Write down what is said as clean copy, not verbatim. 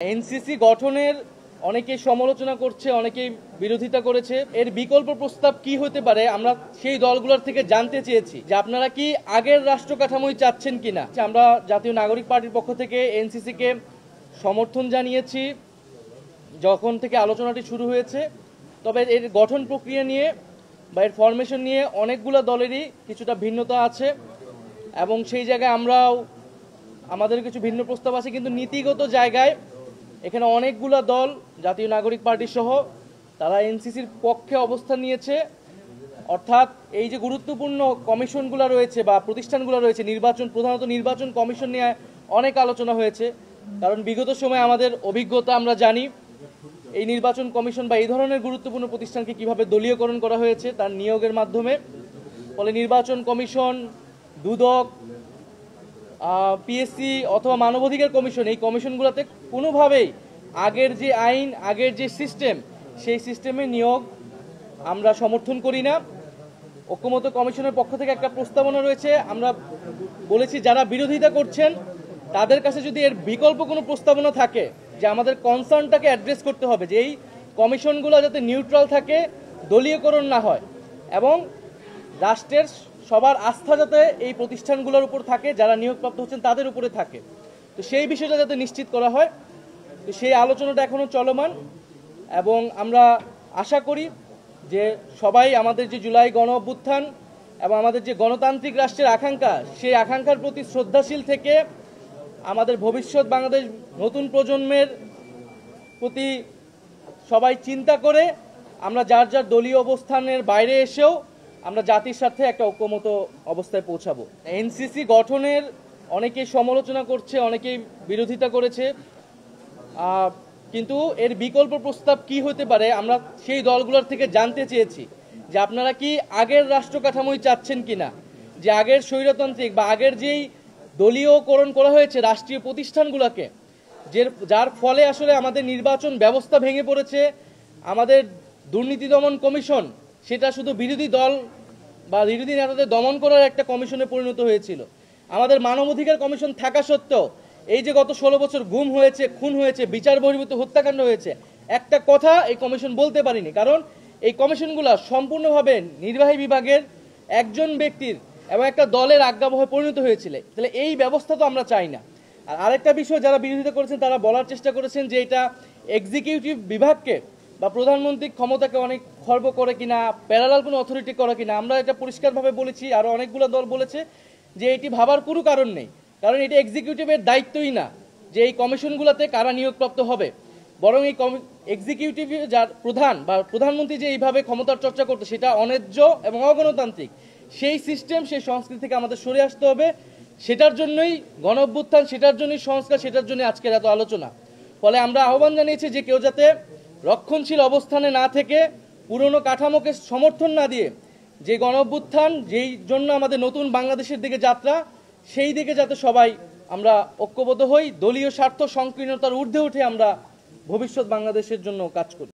NCC গঠনের অনেকেই সমালোচনা করছে, অনেকেই বিরোধিতা করেছে। এর বিকল্প প্রস্তাব কি হতে পারে আমরা সেই দলগুলোর থেকে জানতে চেয়েছি যে আপনারা কি আগের রাষ্ট্র কাঠামোই চাচ্ছেন কিনা। আমরা জাতীয় নাগরিক পার্টির পক্ষ থেকে এনসিসি কে সমর্থন জানিয়েছি যখন থেকে আলোচনাটি শুরু হয়েছে। তবে এর গঠন প্রক্রিয়া নিয়ে বা এর ফরমেশন নিয়ে অনেকগুলো দলেরই কিছুটা ভিন্নতা আছে এবং সেই জায়গায় আমরাও আমাদের কিছু ভিন্ন প্রস্তাব আছে, কিন্তু নীতিগত জায়গায় এখানে অনেকগুলো দল জাতীয় নাগরিক পার্টি সহ তারা এনসিসির পক্ষে অবস্থান নিয়েছে। অর্থাৎ এই যে গুরুত্বপূর্ণ কমিশনগুলো রয়েছে বা প্রতিষ্ঠানগুলো রয়েছে, প্রধানত নির্বাচন কমিশন নিয়ে অনেক আলোচনা হয়েছে। কারণ বিগত সময়ে আমাদের অভিজ্ঞতা আমরা জানি এই নির্বাচন কমিশন বা এই ধরনের গুরুত্বপূর্ণ প্রতিষ্ঠানকে কিভাবে দলীয়করণ করা হয়েছে তার নিয়োগের মাধ্যমে। ফলে নির্বাচন কমিশন, দুদক, পিএসসি অথবা মানবাধিকার কমিশন, এই কমিশনগুলোতে কোনোভাবেই আগের যে আইন, আগের যে সিস্টেম, সেই সিস্টেমে নিয়োগ আমরা সমর্থন করি না। ঐক্যমত্য কমিশনের পক্ষ থেকে একটা প্রস্তাবনা রয়েছে। আমরা বলেছি যারা বিরোধিতা করছেন তাদের কাছে যদি এর বিকল্প কোনো প্রস্তাবনা থাকে, যে আমাদের কনসার্নটাকে অ্যাড্রেস করতে হবে যে এই কমিশনগুলো যাতে নিউট্রাল থাকে, দলীয়করণ না হয় এবং রাষ্ট্রের সবার আস্থা যাতে এই প্রতিষ্ঠানগুলোর উপর থাকে, যারা নিয়োগপ্রাপ্ত হচ্ছেন তাদের উপরে থাকে। তো সেই বিষয়টা যাতে নিশ্চিত করা হয়, তো সেই আলোচনাটা এখনও চলমান এবং আমরা আশা করি যে সবাই আমাদের যে জুলাই গণ অভ্যুত্থান এবং আমাদের যে গণতান্ত্রিক রাষ্ট্রের আকাঙ্ক্ষা, সেই আকাঙ্ক্ষার প্রতি শ্রদ্ধাশীল থেকে আমাদের ভবিষ্যৎ বাংলাদেশ নতুন প্রজন্মের প্রতি সবাই চিন্তা করে আমরা যার যার দলীয় অবস্থানের বাইরে এসেও আমরা জাতির সাথে একটা ঐক্যমত অবস্থায় পৌঁছাবো। এনসিসি গঠনের অনেকেই সমালোচনা করছে, অনেকেই বিরোধিতা করেছে, কিন্তু এর বিকল্প প্রস্তাব কি হতে পারে আমরা সেই দলগুলোর থেকে জানতে চেয়েছি যে আপনারা কি আগের রাষ্ট্র কাঠামোই চাচ্ছেন কিনা, যে আগের স্বৈরতান্ত্রিক বা আগের যেই দলীয়করণ করা হয়েছে রাষ্ট্রীয় প্রতিষ্ঠানগুলোকে, যার ফলে আসলে আমাদের নির্বাচন ব্যবস্থা ভেঙে পড়েছে। আমাদের দুর্নীতি দমন কমিশন সেটা শুধু বিরোধী দল বা বিরোধী নেতাদের দমন করার একটা কমিশনে পরিণত হয়েছিল। আমাদের মানবাধিকার কমিশন থাকা সত্ত্বেও এই যে গত 16 বছর গুম হয়েছে, খুন হয়েছে, বিচার বহির্ভূত হত্যাকাণ্ড হয়েছে, একটা কথা এই কমিশন বলতে পারেনি। কারণ এই কমিশনগুলো সম্পূর্ণভাবে নির্বাহী বিভাগের একজন ব্যক্তির এবং একটা দলের আজ্ঞাবহে পরিণত হয়েছিল। তাহলে এই ব্যবস্থা তো আমরা চাই না। আর আরেকটা বিষয় যারা বিরোধিতা করেছেন তারা বলার চেষ্টা করেছেন যে এটা এক্সিকিউটিভ বিভাগকে বা প্রধানমন্ত্রীর ক্ষমতাকে অনেক খর্ব করে কিনা, প্যারালাল কোনো অথরিটি করে কিনা। আমরা এটা পরিষ্কারভাবে বলেছি, আরও অনেকগুলো দল বলেছে যে এটি ভাবার কোনো কারণ নেই। কারণ এটা এক্সিকিউটিভের দায়িত্বই না যে এই কমিশনগুলোতে কারা নিয়োগপ্রাপ্ত হবে, বরং এই এক্সিকিউটিভ যার প্রধান বা প্রধানমন্ত্রী যে এইভাবে ক্ষমতার চর্চা করতো সেটা অন্যায্য এবং অগণতান্ত্রিক। সেই সিস্টেম, সেই সংস্কৃতি থেকে আমাদের সরে আসতে হবে। সেটার জন্যই গণ অভ্যুত্থান, সেটার জন্যই সংস্কার, সেটার জন্যই আজকের এত আলোচনা। ফলে আমরা আহ্বান জানিয়েছি যে কেউ যাতে রক্ষণশীল অবস্থানে না থেকে, পুরনো কাঠামোকে সমর্থন না দিয়ে, যে গণ অভ্যুত্থান যেই জন্য আমাদের নতুন বাংলাদেশের দিকে যাত্রা, সেই দিকে যাতে সবাই আমরা ঐক্যবদ্ধ হই, দলীয় স্বার্থ সংকীর্ণতার ঊর্ধ্বে উঠে আমরা ভবিষ্যৎ বাংলাদেশের জন্য কাজ করি।